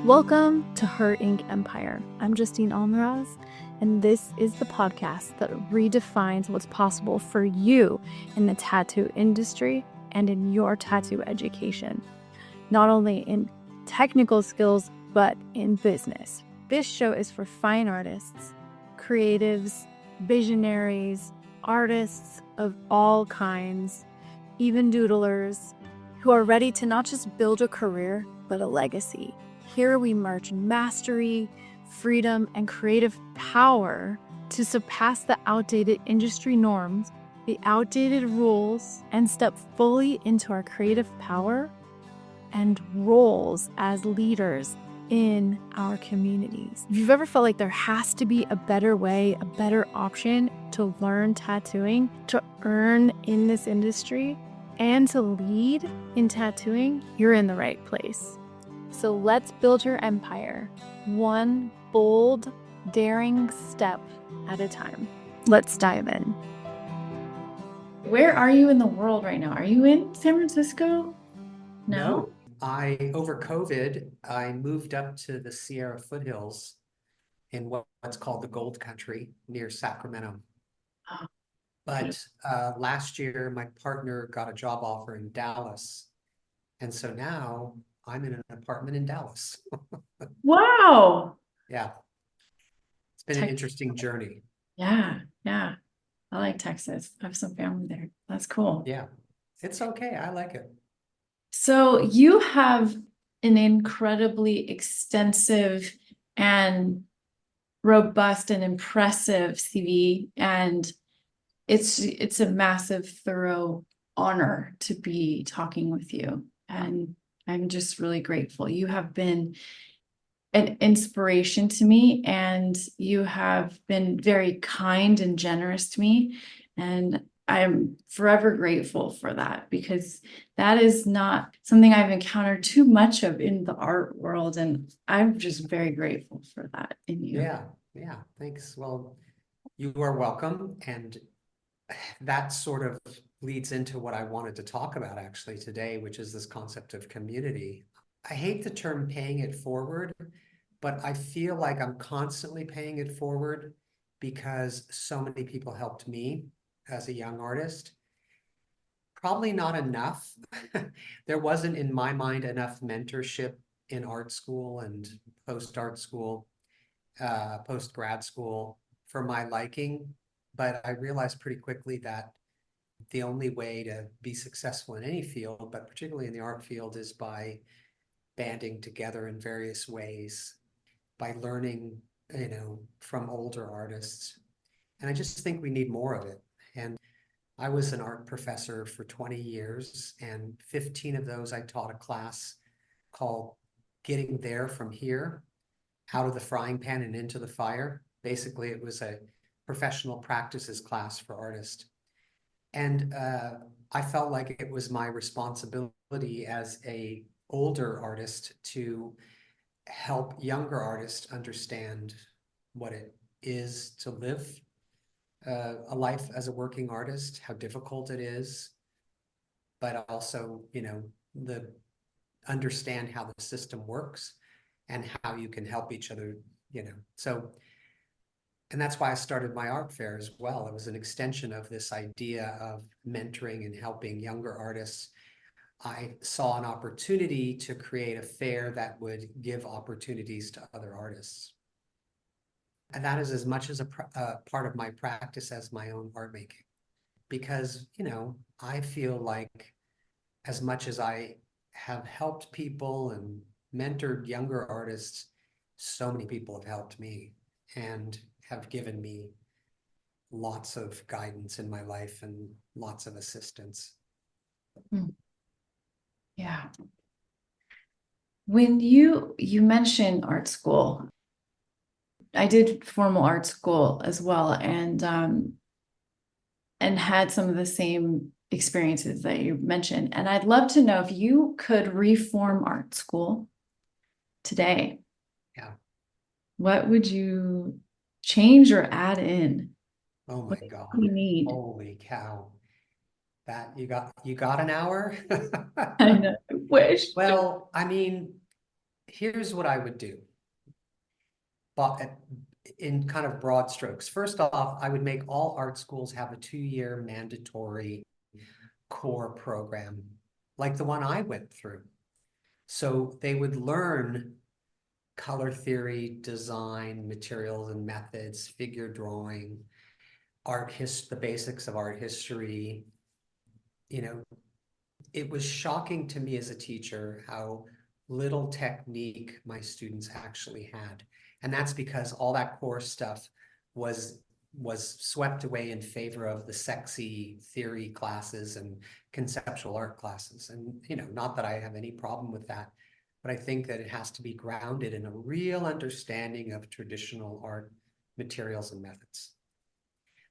Welcome to Her Ink Empire. I'm Justine Almaraz, and this is the podcast that redefines what's possible for you in the tattoo industry and in your tattoo education, not only in technical skills, but in business. This show is for fine artists, creatives, visionaries, artists of all kinds, even doodlers, who are ready to not just build a career, but a legacy. Here we merge mastery, freedom, and creative power to surpass the outdated industry norms, the outdated rules, and step fully into our creative power and roles as leaders in our communities. If you've ever felt like there has to be a better way, a better option to learn tattooing, to earn in this industry, and to lead in tattooing, you're in the right place. So let's build your empire, one bold, daring step at a time. Let's dive in. Where are you in the world right now? Are you in San Francisco? No? Over COVID, I moved up to the Sierra foothills in what's called the Gold Country near Sacramento. Oh. But last year, my partner got a job offer in Dallas. And so now I'm in an apartment in Dallas. Wow. Yeah. It's been an interesting journey. Yeah. I like Texas. I have some family there. That's cool. Yeah. It's okay. I like it. So you have an incredibly extensive and robust and impressive CV, and it's a massive, thorough honor to be talking with you. And I'm just really grateful. You have been an inspiration to me, and you have been very kind and generous to me. And I'm forever grateful for that, because that is not something I've encountered too much of in the art world. And I'm just very grateful for that in you. Yeah. Thanks. Well, you are welcome. And that sort of leads into what I wanted to talk about actually today, which is this concept of community. I hate the term paying it forward, but I feel like I'm constantly paying it forward because so many people helped me as a young artist. Probably not enough. There wasn't, in my mind, enough mentorship in art school and post-art school, post-grad school for my liking. But I realized pretty quickly that the only way to be successful in any field, but particularly in the art field, is by banding together in various ways, by learning, from older artists. And I just think we need more of it. And I was an art professor for 20 years, and 15 of those I taught a class called Getting There From Here, Out of the Frying Pan and Into the Fire. Basically, it was a professional practices class for artists. And I felt like it was my responsibility as a older artist to help younger artists understand what it is to live a life as a working artist, how difficult it is, but also, the understand how the system works and how you can help each other, So, and that's why I started my art fair as well. It was an extension of this idea of mentoring and helping younger artists. I saw an opportunity to create a fair that would give opportunities to other artists. And that is as much as a part of my practice as my own art making. Because, I feel like as much as I have helped people and mentored younger artists, so many people have helped me and have given me lots of guidance in my life and lots of assistance. Yeah. When you mentioned art school, I did formal art school as well, and had some of the same experiences that you mentioned. And I'd love to know if you could reform art school today. Yeah. What would you change or add in? Oh my God. What do you need? Holy cow. That you got an hour? I know. I wish. Well, I mean, here's what I would do, but in kind of broad strokes. First off, I would make all art schools have a 2-year mandatory core program like the one I went through. So they would learn color theory, design, materials and methods, figure drawing, the basics of art history. You know, it was shocking to me as a teacher how little technique my students actually had. And that's because all that core stuff was swept away in favor of the sexy theory classes and conceptual art classes. And, you know, not that I have any problem with that, but I think that it has to be grounded in a real understanding of traditional art materials and methods.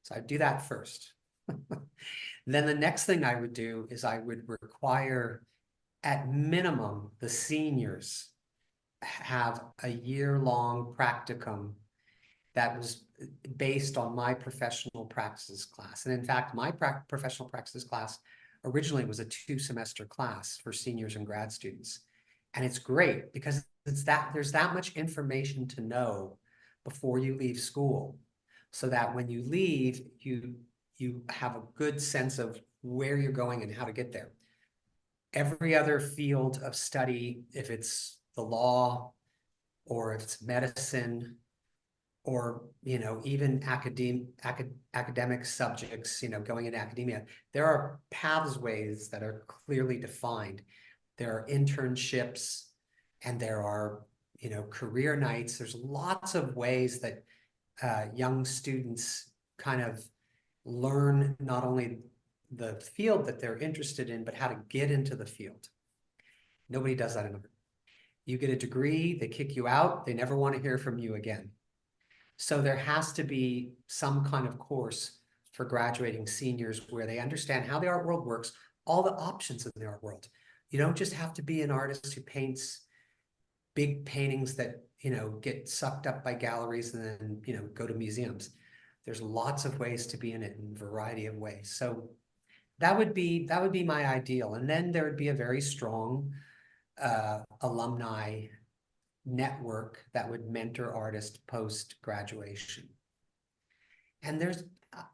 So I'd do that first. Then the next thing I would do is I would require, at minimum, the seniors have a year-long practicum that was based on my professional practices class. And in fact, my professional practices class originally was a 2-semester class for seniors and grad students. And it's great because there's that much information to know before you leave school, so that when you leave, you have a good sense of where you're going and how to get there. Every other field of study, if it's the law or if it's medicine or, you know, even academic subjects, you know, going into academia, there are pathways that are clearly defined. There are internships and there are, you know, career nights. There's lots of ways that young students kind of learn not only the field that they're interested in, but how to get into the field. Nobody does that anymore. You get a degree, they kick you out, they never want to hear from you again. So there has to be some kind of course for graduating seniors where they understand how the art world works, all the options in the art world. You don't just have to be an artist who paints big paintings that, you know, get sucked up by galleries and then, you know, go to museums. There's lots of ways to be in it in a variety of ways. So that would be my ideal. And then there would be a very strong alumni network that would mentor artists post-graduation. And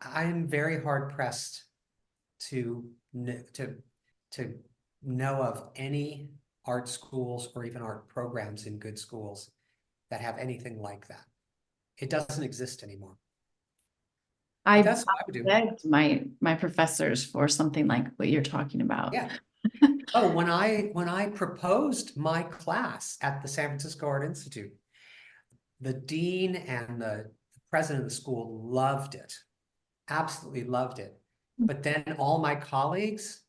I'm very hard pressed to know of any art schools or even art programs in good schools that have anything like that. It doesn't exist anymore. I That's what I would do. begged my professors for something like what you're talking about. Yeah. Oh, when I proposed my class at the San Francisco Art Institute, the dean and the president of the school loved it, absolutely loved it. But then all my colleagues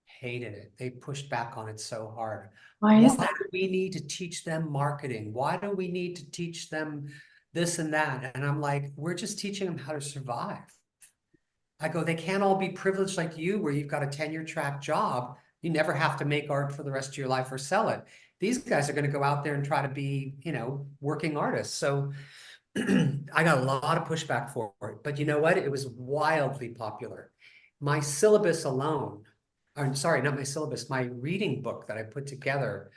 hated it. They pushed back on it so hard. Why is that? Do we need to teach them marketing? Why do we need to teach them this and that? And I'm like, we're just teaching them how to survive. I go, they can't all be privileged like you, where you've got a tenure track job. You never have to make art for the rest of your life or sell it. These guys are going to go out there and try to be, you know, working artists. So I got a lot of pushback for it, but you know what? It was wildly popular. My syllabus alone, I'm sorry, not my syllabus, my reading book that I put together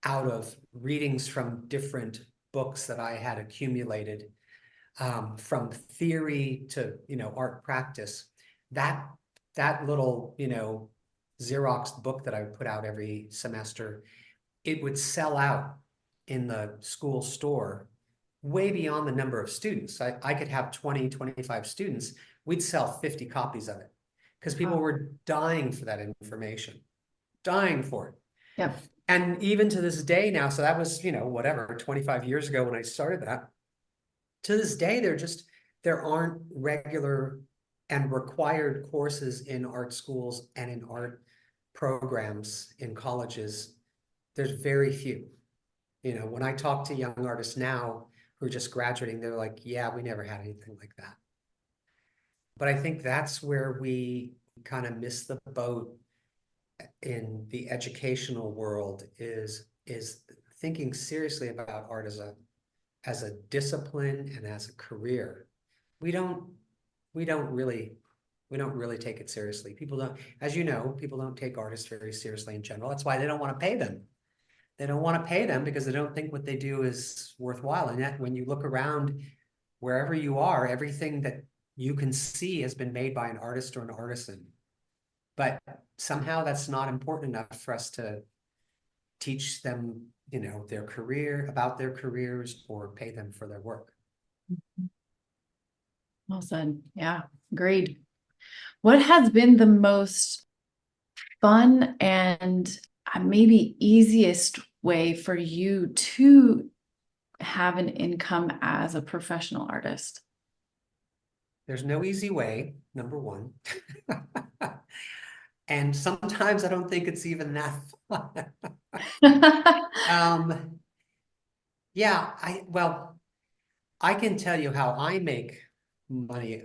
out of readings from different books that I had accumulated, from theory to, you know, art practice. That little, you know, Xeroxed book that I would put out every semester, it would sell out in the school store way beyond the number of students. I could have 20, 25 students. We'd sell 50 copies of it because people were dying for that information, dying for it. Yep. And even to this day now, so that was, you know, whatever, 25 years ago when I started that. To this day, there aren't regular and required courses in art schools and in art programs in colleges. There's very few. You know, when I talk to young artists now who are just graduating, they're like, yeah, we never had anything like that. But I think that's where we kind of miss the boat in the educational world, is thinking seriously about art as a discipline and as a career. We don't really take it seriously. People don't, as you know, people don't take artists very seriously in general. That's why they don't want to pay them. they don't want to pay them because they don't think what they do is worthwhile. And yet when you look around wherever you are, everything that you can see has been made by an artist or an artisan. But somehow that's not important enough for us to teach them, their career, about their careers, or pay them for their work. Well said. Yeah, agreed. What has been the most fun and maybe easiest way for you to have an income as a professional artist? There's no easy way, number one. And sometimes I don't think it's even that fun. Yeah, I can tell you how I make money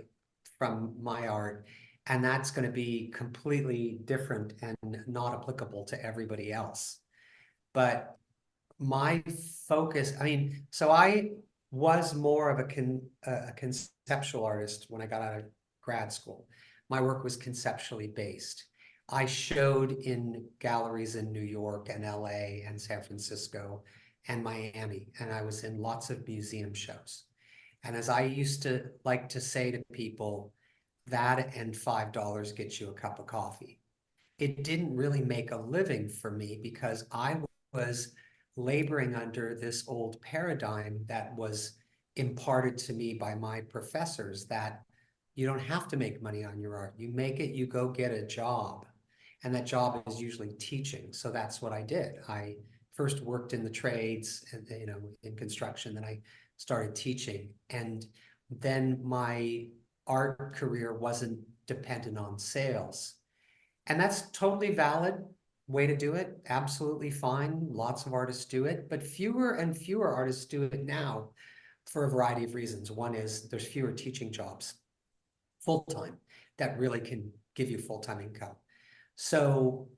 from my art, and that's going to be completely different and not applicable to everybody else. But my focus, so I was more of a conceptual artist when I got out of grad school. My work was conceptually based. I showed in galleries in New York and LA and San Francisco and Miami, and I was in lots of museum shows. And as I used to like to say to people, that and $5 gets you a cup of coffee. It didn't really make a living for me because I was laboring under this old paradigm that was imparted to me by my professors, that you don't have to make money on your art. You make it, you go get a job. And that job is usually teaching. So that's what I did. I first worked in the trades and, in construction, then I started teaching. And then my art career wasn't dependent on sales. And that's totally valid way to do it. Absolutely fine. Lots of artists do it, but fewer and fewer artists do it now for a variety of reasons. One is there's fewer teaching jobs full-time that really can give you full-time income. So,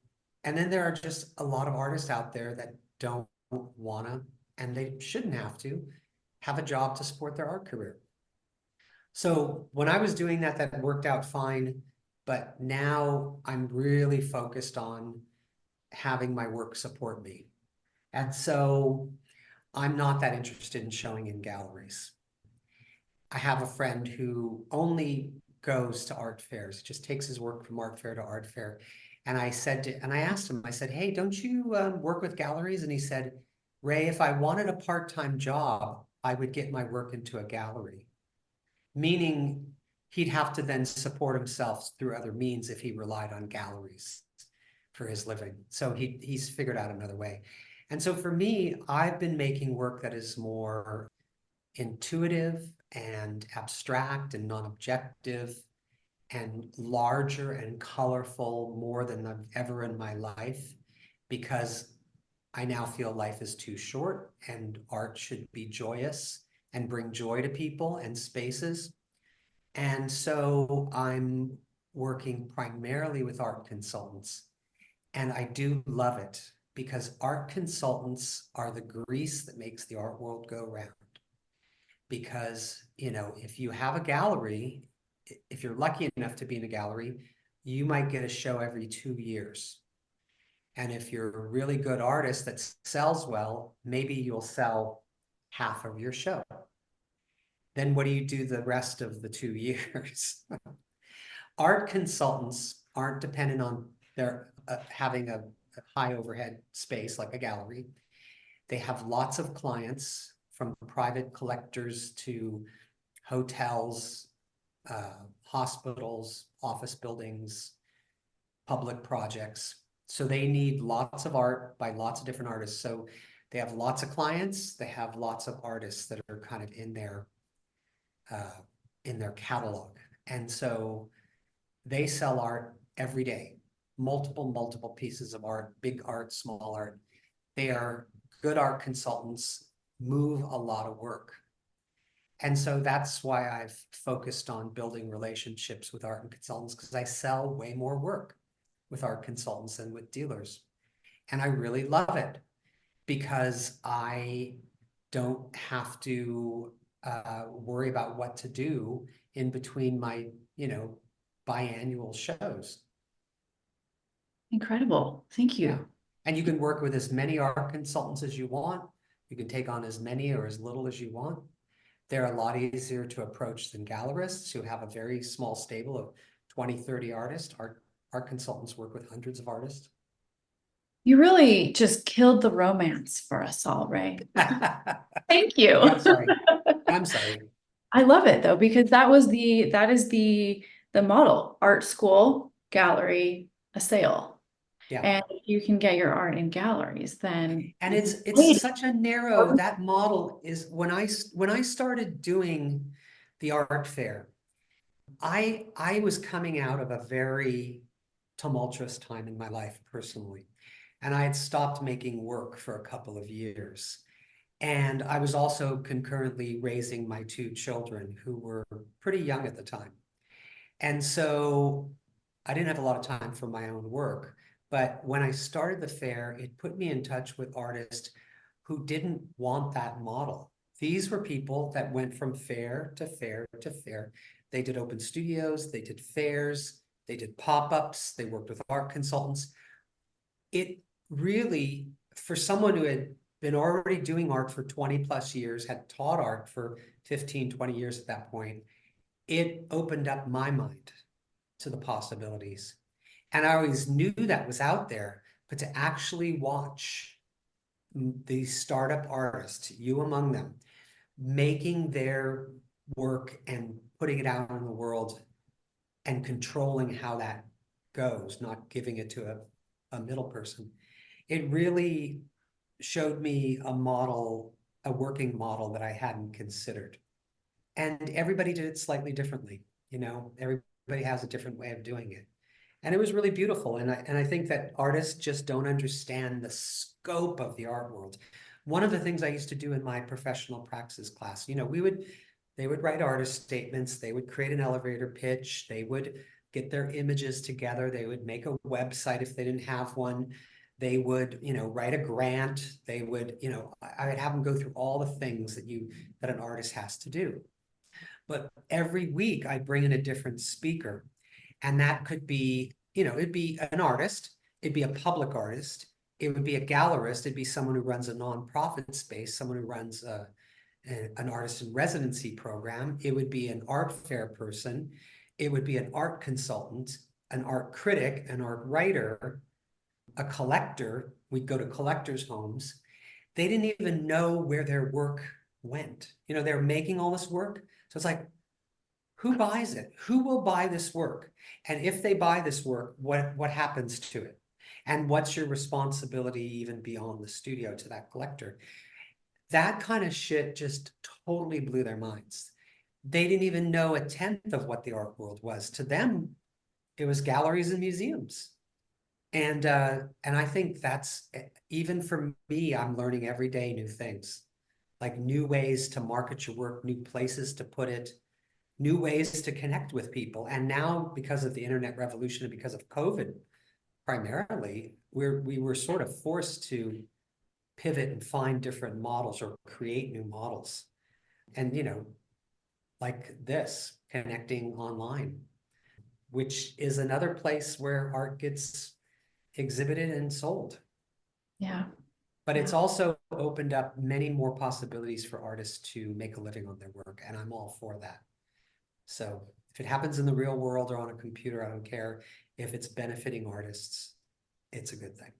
and then there are just a lot of artists out there that don't wanna, and they shouldn't have a job to support their art career. So when I was doing that, that worked out fine. But now I'm really focused on having my work support me. And so I'm not that interested in showing in galleries. I have a friend who only goes to art fairs, just takes his work from art fair to art fair. And I asked him, I said, hey, don't you work with galleries? And he said, Ray, if I wanted a part-time job, I would get my work into a gallery. Meaning he'd have to then support himself through other means if he relied on galleries for his living. So he's figured out another way. And so for me, I've been making work that is more intuitive and abstract and non-objective and larger and colorful more than I've ever in my life, because I now feel life is too short and art should be joyous and bring joy to people and spaces. And so I'm working primarily with art consultants. And I do love it because art consultants are the grease that makes the art world go round. Because, if you have a gallery, if you're lucky enough to be in a gallery, you might get a show every 2 years. And if you're a really good artist that sells well, maybe you'll sell half of your show. Then what do you do the rest of the 2 years? Art consultants aren't dependent on their having a high overhead space like a gallery. They have lots of clients, from private collectors to hotels, hospitals, office buildings, public projects. So they need lots of art by lots of different artists. So they have lots of clients, they have lots of artists that are kind of in their catalog. And so they sell art every day, multiple pieces of art, big art, small art. They are good art consultants, move a lot of work. And so that's why I've focused on building relationships with art and consultants, because I sell way more work with art consultants than with dealers. And I really love it because I don't have to worry about what to do in between my, biannual shows. Incredible. Thank you. Yeah. And you can work with as many art consultants as you want. You can take on as many or as little as you want. They're a lot easier to approach than gallerists who have a very small stable of 20, 30 artists. Art consultants work with hundreds of artists. You really just killed the romance for us all, Ray. Thank you. I'm sorry. I'm sorry. I love it though, because that is the model: art school, gallery, a sale. Yeah. And if you can get your art in galleries, then And it's such a narrow, that model is when I started doing the art fair, I was coming out of a very tumultuous time in my life personally. And I had stopped making work for a couple of years. And I was also concurrently raising my two children who were pretty young at the time. And so I didn't have a lot of time for my own work. But when I started the fair, it put me in touch with artists who didn't want that model. These were people that went from fair to fair to fair. They did open studios, they did fairs, they did pop-ups, they worked with art consultants. It really, for someone who had been already doing art for 20 plus years, had taught art for 15, 20 years at that point, it opened up my mind to the possibilities. And I always knew that was out there, but to actually watch these startup artists, you among them, making their work and putting it out in the world and controlling how that goes, not giving it to a middle person, it really showed me a model, a working model that I hadn't considered. And everybody did it slightly differently. Everybody has a different way of doing it. And it was really beautiful. And I think that artists just don't understand the scope of the art world. One of the things I used to do in my professional praxis class, they would write artist statements, they would create an elevator pitch, they would get their images together, they would make a website if they didn't have one, they would, write a grant, they would, I would have them go through all the things that an artist has to do. But every week I bring in a different speaker. And that could be, it'd be an artist, it'd be a public artist, it would be a gallerist, it'd be someone who runs a nonprofit space, someone who runs an artist in residency program, it would be an art fair person, it would be an art consultant, an art critic, an art writer, a collector. We'd go to collectors' homes. They didn't even know where their work went. They're making all this work. So it's like, who buys it? Who will buy this work? And if they buy this work, what happens to it? And what's your responsibility even beyond the studio to that collector? That kind of shit just totally blew their minds. They didn't even know a tenth of what the art world was. To them, it was galleries and museums. And I think that's, even for me, I'm learning every day new things, like new ways to market your work, new places to put it, new ways to connect with people. And now, because of the internet revolution and because of COVID, primarily, we were sort of forced to pivot and find different models or create new models. And, like this, connecting online, which is another place where art gets exhibited and sold. Yeah. But it's also opened up many more possibilities for artists to make a living on their work. And I'm all for that. So if it happens in the real world or on a computer, I don't care. If it's benefiting artists, it's a good thing.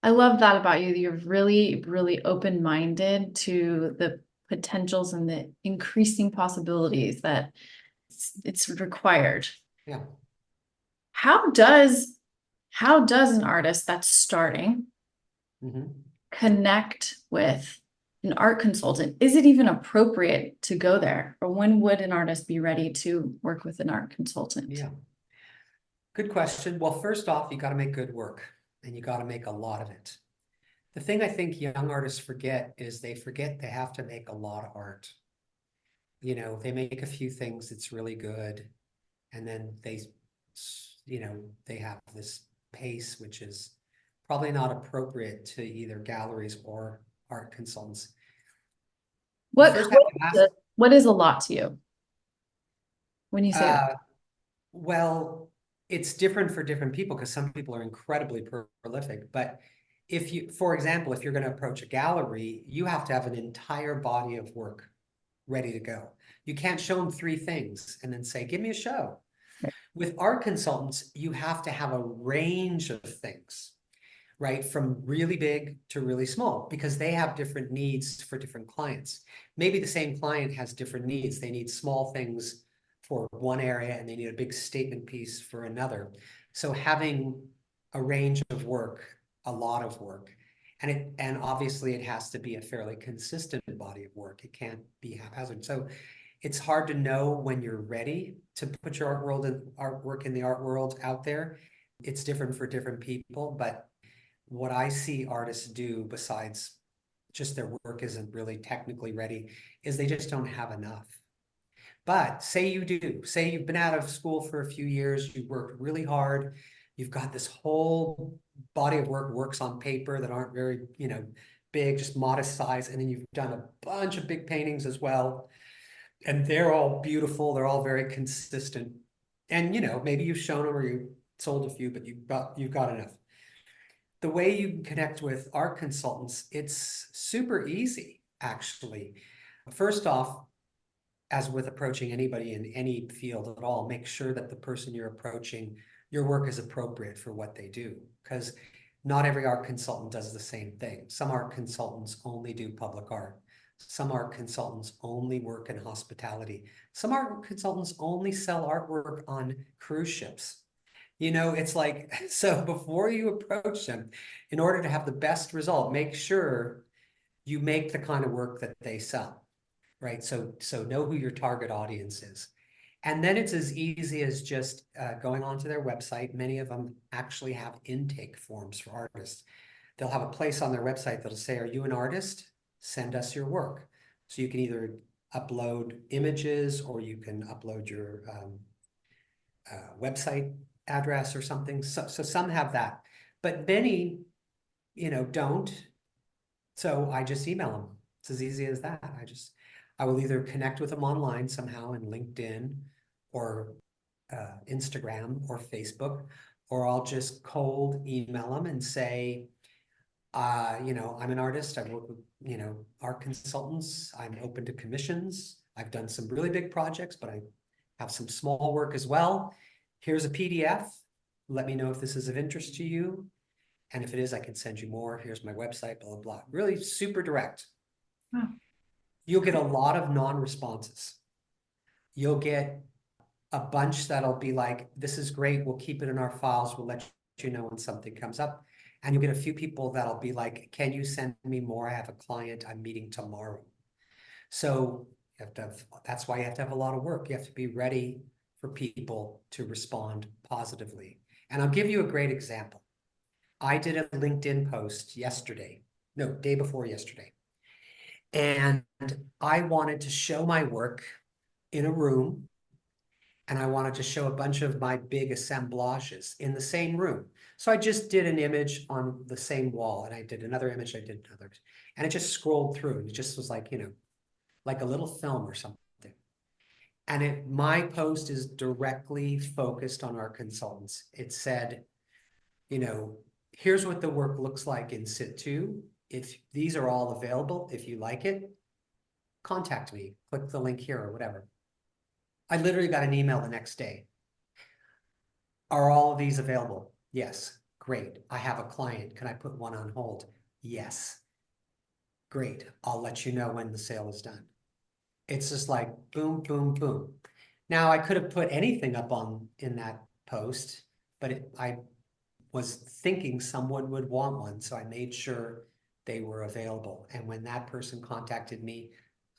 I love that about you. You're really, really open-minded to the potentials and the increasing possibilities that it's required. Yeah. How does an artist that's starting connect with an art consultant? Is it even appropriate to go there? Or when would an artist be ready to work with an art consultant? Yeah. Good question. Well, first off, you got to make good work and you got to make a lot of it. The thing I think young artists forget is they forget they have to make a lot of art. They make a few things that's really good. And then they have this pace, which is probably not appropriate to either galleries or art consultants. What is a lot to you when you say that? Well, it's different for different people because some people are incredibly prolific, but for example, if you're going to approach a gallery, you have to have an entire body of work ready to go. You can't show them 3 things and then say, give me a show. Right. With art consultants, you have to have a range of things, right? From really big to really small, because they have different needs for different clients. Maybe the same client has different needs. They need small things for one area and they need a big statement piece for another. So having a range of work, a lot of work, and obviously it has to be a fairly consistent body of work. It can't be haphazard. So it's hard to know when you're ready to put your artwork in the art world out there. It's different for different people, but what I see artists do, besides just their work isn't really technically ready, is they just don't have enough. But say you do, say you've been out of school for a few years, you've worked really hard, you've got this whole body of works on paper that aren't very, big, just modest size, and then you've done a bunch of big paintings as well, and they're all beautiful, they're all very consistent, and maybe you've shown them or you sold a few, but you've got enough. The way you can connect with art consultants, it's super easy, actually. First off, as with approaching anybody in any field at all, make sure that the person you're approaching, your work is appropriate for what they do, because not every art consultant does the same thing. Some art consultants only do public art. Some art consultants only work in hospitality. Some art consultants only sell artwork on cruise ships. It's like, so before you approach them, in order to have the best result, make sure you make the kind of work that they sell, right? So know who your target audience is. And then it's as easy as just going onto their website. Many of them actually have intake forms for artists. They'll have a place on their website that'll say, are you an artist? Send us your work. So you can either upload images or you can upload your website address or something. So some have that, but many, don't. So I just email them. It's as easy as that. I will either connect with them online somehow in LinkedIn or Instagram or Facebook, or I'll just cold email them and say, I'm an artist. I work with, art consultants. I'm open to commissions. I've done some really big projects, but I have some small work as well. Here's a PDF. Let me know if this is of interest to you. And if it is, I can send you more. Here's my website, blah, blah, blah. Really super direct. Wow. You'll get a lot of non-responses. You'll get a bunch that'll be like, this is great. We'll keep it in our files. We'll let you know when something comes up. And you'll get a few people that'll be like, can you send me more? I have a client I'm meeting tomorrow. So that's why you have to have a lot of work. You have to be ready for people to respond positively. And I'll give you a great example. I did a LinkedIn post day before yesterday. And I wanted to show my work in a room, and I wanted to show a bunch of my big assemblages in the same room. So I just did an image on the same wall, and I did another image, and it just scrolled through, and it just was like, like a little film or something. And my post is directly focused on our consultants. It said, here's what the work looks like in situ. If these are all available, if you like it, contact me, click the link here or whatever. I literally got an email the next day. Are all of these available? Yes. Great. I have a client. Can I put one on hold? Yes. Great. I'll let you know when the sale is done. It's just like boom, boom, boom. Now I could have put anything up in that post, but I was thinking someone would want one, so I made sure they were available. And when that person contacted me,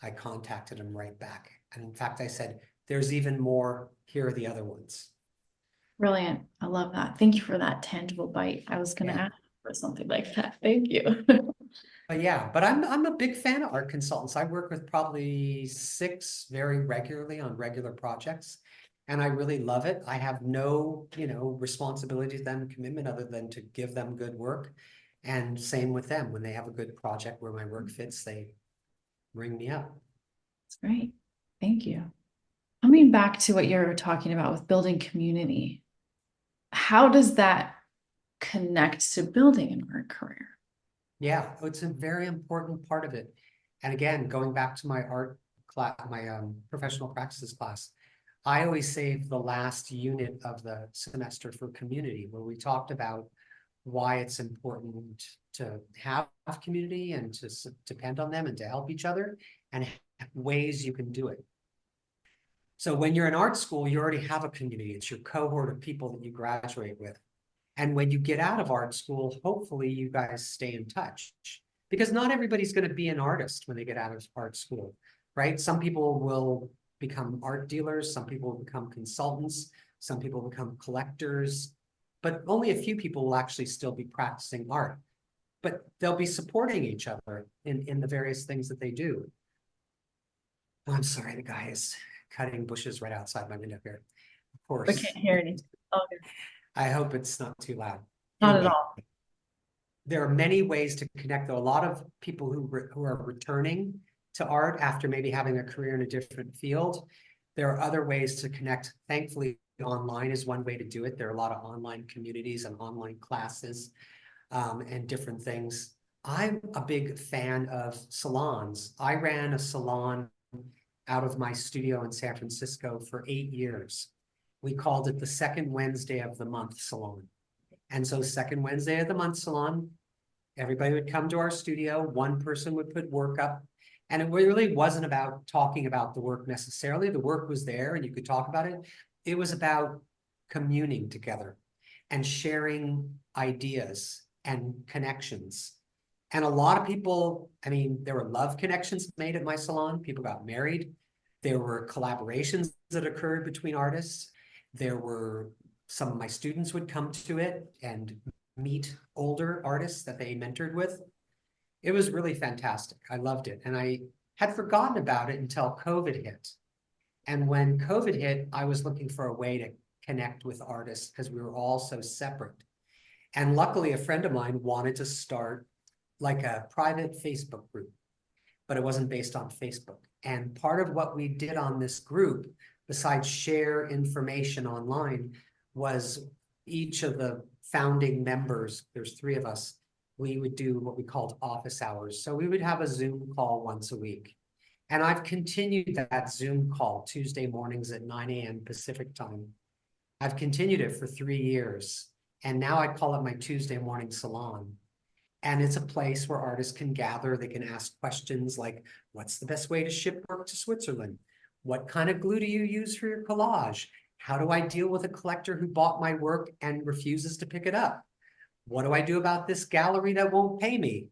I contacted them right back. And in fact, I said, there's even more. Here are the other ones. Brilliant. I love that. Thank you for that tangible bite. I was going to ask for something like that. Thank you. But I'm a big fan of art consultants. I work with probably 6 very regularly on regular projects, and I really love it. I have no, responsibility to them, commitment other than to give them good work. And same with them. When they have a good project where my work fits, they ring me up. That's great. Thank you. Coming back to what you're talking about with building community, how does that connect to building an art career? Yeah, it's a very important part of it. And again, going back to my art class, my professional practices class, I always save the last unit of the semester for community, where we talked about why it's important to have community and to depend on them and to help each other and ways you can do it. So when you're in art school, you already have a community. It's your cohort of people that you graduate with. And when you get out of art school, hopefully you guys stay in touch, because not everybody's going to be an artist when they get out of art school, right? Some people will become art dealers, some people will become consultants, some people become collectors, but only a few people will actually still be practicing art. But they'll be supporting each other in the various things that they do. Oh, I'm sorry, the guy is cutting bushes right outside my window here. Of I course. can't hear anything. Okay. I hope it's not too loud. Not Anyway, at all. there are many ways to connect, though. A lot of people who are returning to art after maybe having a career in a different field, there are other ways to connect. Thankfully, online is one way to do it. There are a lot of online communities and online classes and different things. I'm a big fan of salons. I ran a salon out of my studio in San Francisco for 8 years. We called it the second Wednesday of the month salon. And so second Wednesday of the month salon, everybody would come to our studio, one person would put work up, and it really wasn't about talking about the work necessarily. The work was there and you could talk about it. It was about communing together and sharing ideas and connections. And a lot of people, I mean, there were love connections made at my salon. People got married. There were collaborations that occurred between artists. There were some of my students would come to it and meet older artists that they mentored with. It was really fantastic. I loved it. And I had forgotten about it until COVID hit. And when COVID hit, I was looking for a way to connect with artists because we were all so separate. And luckily, a friend of mine wanted to start like a private Facebook group, but it wasn't based on Facebook. And part of what we did on this group, besides share information online, was each of the founding members, there's 3 of us, we would do what we called office hours. So we would have a Zoom call once a week. And I've continued that Zoom call Tuesday mornings at 9 a.m. Pacific time. I've continued it for 3 years. And now I call it my Tuesday morning salon. And it's a place where artists can gather. They can ask questions like, what's the best way to ship work to Switzerland? What kind of glue do you use for your collage? How do I deal with a collector who bought my work and refuses to pick it up? What do I do about this gallery that won't pay me?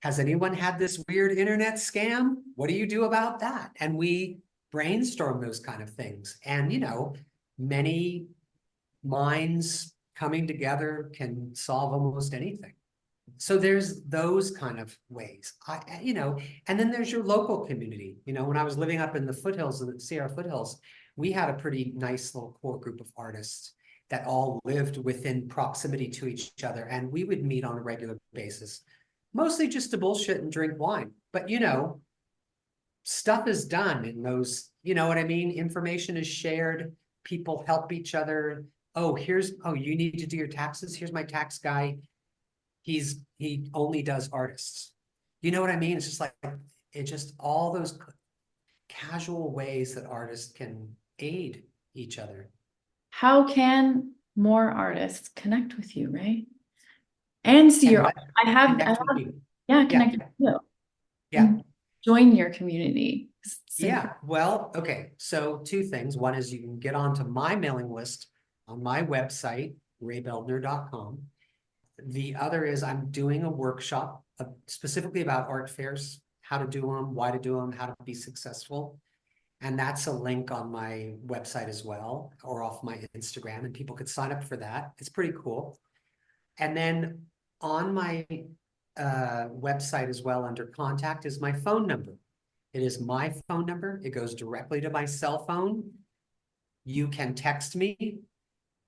Has anyone had this weird internet scam? What do you do about that? And we brainstorm those kind of things. And, you know, many minds coming together can solve almost anything. So there's those kind of ways, you know, and then there's your local community. You know, when I was living up in the foothills of the Sierra foothills, we had a pretty nice little core group of artists that all lived within proximity to each other. And we would meet on a regular basis, mostly just to bullshit and drink wine. But, you know, stuff is done in those, you know what I mean? Information is shared. People help each other. Oh, you need to do your taxes. Here's my tax guy. He only does artists. You know what I mean? It's just like, it's just all those casual ways that artists can aid each other. How can more artists connect with you, Ray? And see your art? Connect with you. Connect with you. Yeah. And join your community. Yeah, well, okay. So 2 things. One is you can get onto my mailing list on my website, raybeldner.com. The other is I'm doing a workshop specifically about art fairs, how to do them, why to do them, how to be successful. And that's a link on my website as well, or off my Instagram, and people could sign up for that. It's pretty cool. And then on my website as well, under contact, is my phone number. It is my phone number. It goes directly to my cell phone. You can text me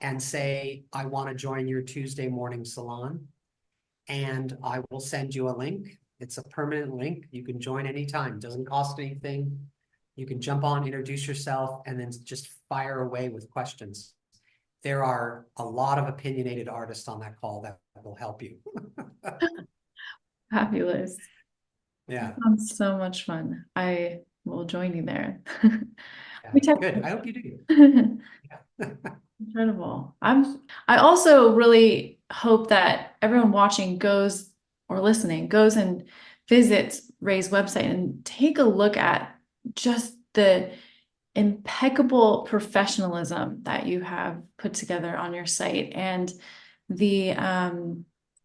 and say, I want to join your Tuesday morning salon, and I will send you a link. It's a permanent link. You can join anytime. It doesn't cost anything. You can jump on, introduce yourself, and then just fire away with questions. There are a lot of opinionated artists on that call that will help you. Fabulous. Yeah, Sounds so much fun. I will join you there. yeah. We talked. Good. I hope you do. Yeah. Incredible. I also really hope that everyone watching goes or listening goes and visits Ray's website and take a look at just the impeccable professionalism that you have put together on your site and the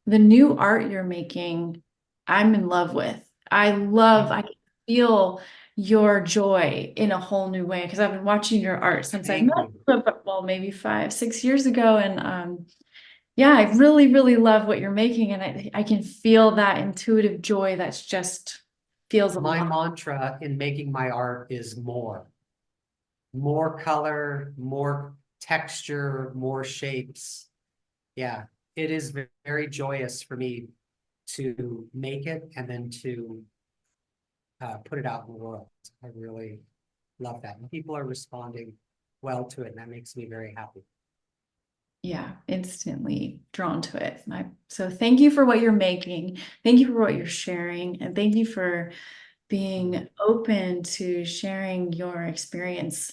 new art you're making. I'm in love with. I can feel your joy in a whole new way because I've been watching your art since I Thank met you. you, well, maybe 5, 6 years ago. And yeah, I really, really love what you're making. And I can feel that intuitive joy that's just feels My alive. mantra in making my art is more color, more texture, more shapes. Yeah, it is very joyous for me to make it and then to put it out in the world. I really love that. And people are responding well to it, and that makes me very happy. Yeah, instantly drawn to it. So thank you for what you're making. Thank you for what you're sharing. And thank you for being open to sharing your experience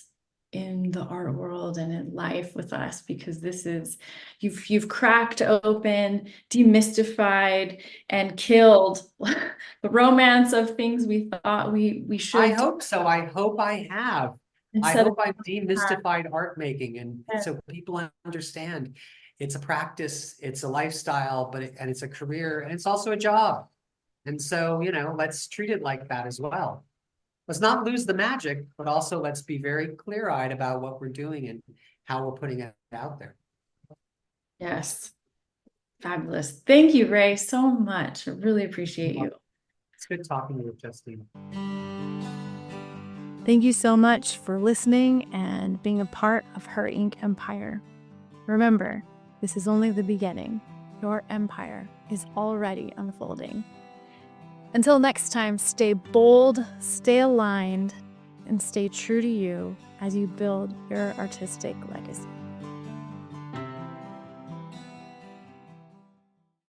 in the art world and in life with us, because this is you've cracked open, demystified, and killed the romance of things we thought we should. I hope so. I hope I have. I Instead of hope I've demystified art making, and so people understand it's a practice, it's a lifestyle, and it's a career, and it's also a job. And so, let's treat it like that as well. Let's not lose the magic, but also let's be very clear-eyed about what we're doing and how we're putting it out there. Yes. Fabulous. Thank you, Ray, so much. I really appreciate you. It's good talking to you, Justine. Thank you so much for listening and being a part of Her Ink Empire. Remember, this is only the beginning. Your empire is already unfolding. Until next time, stay bold, stay aligned, and stay true to you as you build your artistic legacy.